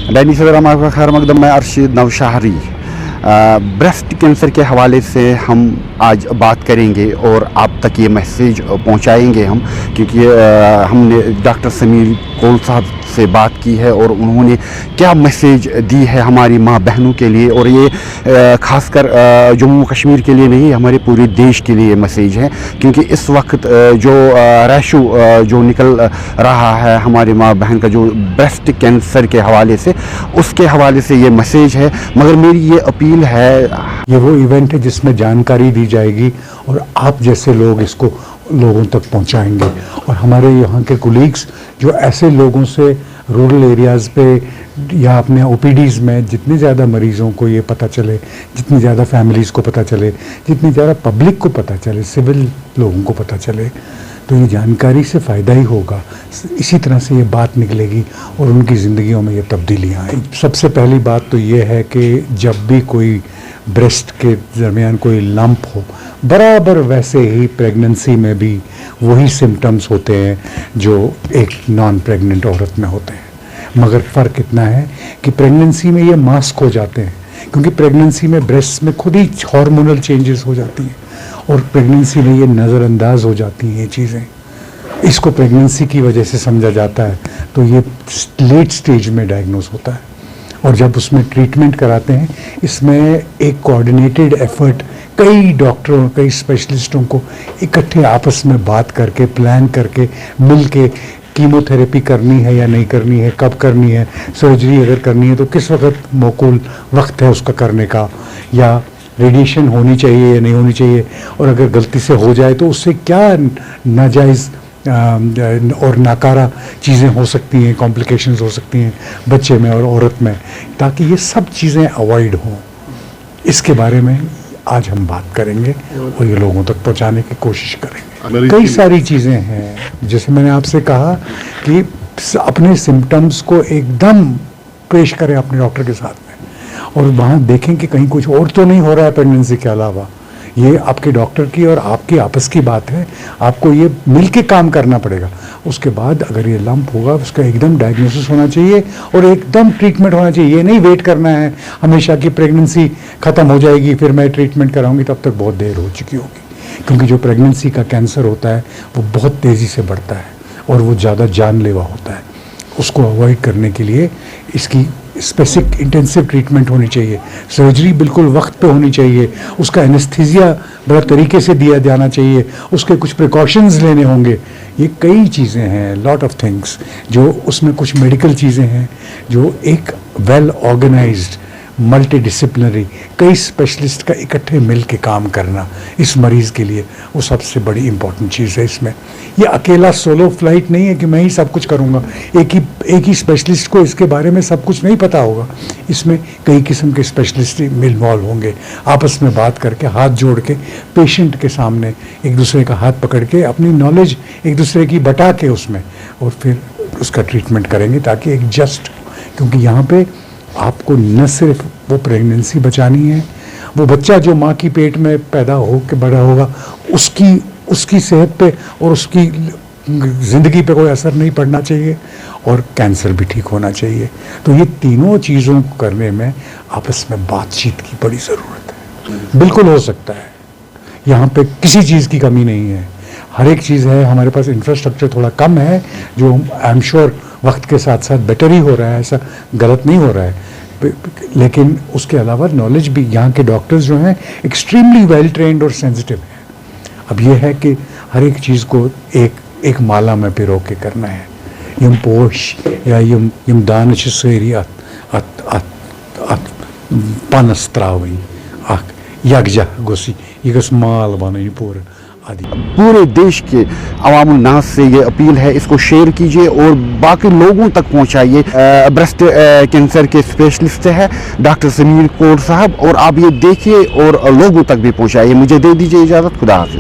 दैनिक सवेरा का खैर मकदम में अरशद नौशहरी। ब्रेस्ट कैंसर के हवाले से हम आज बात करेंगे और आप तक ये मैसेज पहुंचाएंगे हम, क्योंकि हमने डॉक्टर समीर कोल साहब से बात की है और उन्होंने क्या मैसेज दी है हमारी माँ बहनों के लिए, और ये खासकर जम्मू कश्मीर के लिए नहीं, हमारे पूरे देश के लिए मैसेज है, क्योंकि इस वक्त जो रेशो जो निकल रहा है हमारी माँ बहन का जो ब्रेस्ट कैंसर के हवाले से, उसके हवाले से ये मैसेज है। मगर मेरी ये अपील है, ये वो इवेंट है जिसमें जानकारी दी जाएगी और आप जैसे लोग इसको लोगों तक पहुंचाएंगे, और हमारे यहाँ के कोलीग्स जो ऐसे लोगों से रूरल एरियाज़ पे या अपने ओपीडीज़ में जितने ज़्यादा मरीज़ों को ये पता चले, जितनी ज़्यादा फैमिलीज़ को पता चले, जितनी ज़्यादा पब्लिक को पता चले, सिविल लोगों को पता चले, तो ये जानकारी से फ़ायदा ही होगा। इसी तरह से ये बात निकलेगी और उनकी ज़िंदगियों में ये तब्दीलियाँ आएंगी। सबसे पहली बात तो ये है कि जब भी कोई ब्रेस्ट के दरमियान कोई लंप हो, बराबर वैसे ही प्रेगनेंसी में भी वही सिम्टम्स होते हैं जो एक नॉन प्रेग्नेंट औरत में होते हैं, मगर फ़र्क इतना है कि प्रेगनेंसी में ये मास्क हो जाते हैं, क्योंकि प्रेगनेंसी में ब्रेस्ट में खुद ही हार्मोनल चेंजेस हो जाती हैं और प्रेगनेंसी में ये नज़रअंदाज हो जाती हैं ये चीज़ें। इसको प्रेगनेंसी की वजह से समझा जाता है, तो ये लेट स्टेज में डायग्नोस होता है, और जब उसमें ट्रीटमेंट कराते हैं इसमें एक कोऑर्डिनेटेड एफर्ट कई डॉक्टरों, कई स्पेशलिस्टों को इकट्ठे आपस में बात करके, प्लान करके, मिल के कीमोथेरेपी करनी है या नहीं करनी है, कब करनी है, सर्जरी अगर करनी है तो किस वक्त मौकूल वक्त है उसका करने का, या रेडिएशन होनी चाहिए या नहीं होनी चाहिए, और अगर गलती से हो जाए तो उससे क्या नाजायज़ और नाकारा चीज़ें हो सकती हैं, कॉम्प्लिकेशंस हो सकती हैं बच्चे में और औरत में, ताकि ये सब चीज़ें अवॉइड हों। इसके बारे में आज हम बात करेंगे और ये लोगों तक पहुंचाने की कोशिश करेंगे। कई सारी चीज़ें हैं, जैसे मैंने आपसे कहा कि अपने सिम्टम्स को एकदम पेश करें अपने डॉक्टर के साथ में, और वहाँ देखें कि कहीं कुछ और तो नहीं हो रहा है प्रेगनेंसी के अलावा। ये आपके डॉक्टर की और आपकी आपस की बात है, आपको ये मिल के काम करना पड़ेगा। उसके बाद अगर ये लंप होगा उसका एकदम डायग्नोसिस होना चाहिए और एकदम ट्रीटमेंट होना चाहिए। ये नहीं वेट करना है हमेशा कि प्रेगनेंसी ख़त्म हो जाएगी फिर मैं ट्रीटमेंट कराऊंगी, तब तक बहुत देर हो चुकी होगी, क्योंकि जो प्रेगनेंसी का कैंसर होता है वो बहुत तेज़ी से बढ़ता है और वो ज़्यादा जानलेवा होता है। उसको अवॉइड करने के लिए इसकी स्पेसिफिक इंटेंसिव ट्रीटमेंट होनी चाहिए, सर्जरी बिल्कुल वक्त पे होनी चाहिए, उसका एनेस्थीसिया बड़ा तरीके से दिया जाना चाहिए, उसके कुछ प्रिकॉशंस लेने होंगे। ये कई चीज़ें हैं, लॉट ऑफ थिंग्स, जो उसमें कुछ मेडिकल चीज़ें हैं जो एक वेल ऑर्गेनाइज्ड मल्टी डिसिप्लिनरी कई स्पेशलिस्ट का इकट्ठे मिल के काम करना इस मरीज़ के लिए वो सबसे बड़ी इम्पॉर्टेंट चीज़ है। इसमें ये अकेला सोलो फ्लाइट नहीं है कि मैं ही सब कुछ करूँगा, एक ही स्पेशलिस्ट को इसके बारे में सब कुछ नहीं पता होगा। इसमें कई किस्म के स्पेशलिस्ट इन्वॉल्व होंगे, आपस में बात करके, हाथ जोड़ के, पेशेंट के सामने एक दूसरे का हाथ पकड़ के अपनी नॉलेज एक दूसरे की बटा के उसमें, और फिर उसका ट्रीटमेंट करेंगे ताकि एक जस्ट, क्योंकि यहाँ पे आपको न सिर्फ वो प्रेगनेंसी बचानी है, वो बच्चा जो माँ की पेट में पैदा हो के बड़ा होगा उसकी सेहत पे और उसकी ज़िंदगी पे कोई असर नहीं पड़ना चाहिए, और कैंसर भी ठीक होना चाहिए। तो ये तीनों चीज़ों को करने में आपस में बातचीत की बड़ी ज़रूरत है। बिल्कुल हो सकता है, यहाँ पे किसी चीज़ की कमी नहीं है, हर एक चीज़ है। हमारे पास इंफ्रास्ट्रक्चर थोड़ा कम है जो आई एम श्योर वक्त के साथ साथ बेटर ही हो रहा है, ऐसा गलत नहीं हो रहा है, लेकिन उसके अलावा नॉलेज भी, यहाँ के डॉक्टर्स जो हैं एक्सट्रीमली वेल ट्रेंड और सेंसिटिव हैं। अब ये है कि हर एक चीज़ को एक माला में पिरो के करना है। यम पोश या यम दानिश सेरी पनस त्रावी यकजा गोसी ये गस माल बन पूरा। पूरे देश के अवामुल नास से ये अपील है, इसको शेयर कीजिए और बाकी लोगों तक पहुंचाइए। ब्रेस्ट कैंसर के स्पेशलिस्ट है डॉक्टर समीर कोल साहब, और आप ये देखिए और लोगों तक भी पहुंचाइए। मुझे दे दीजिए इजाज़त, खुदा हाफिज़।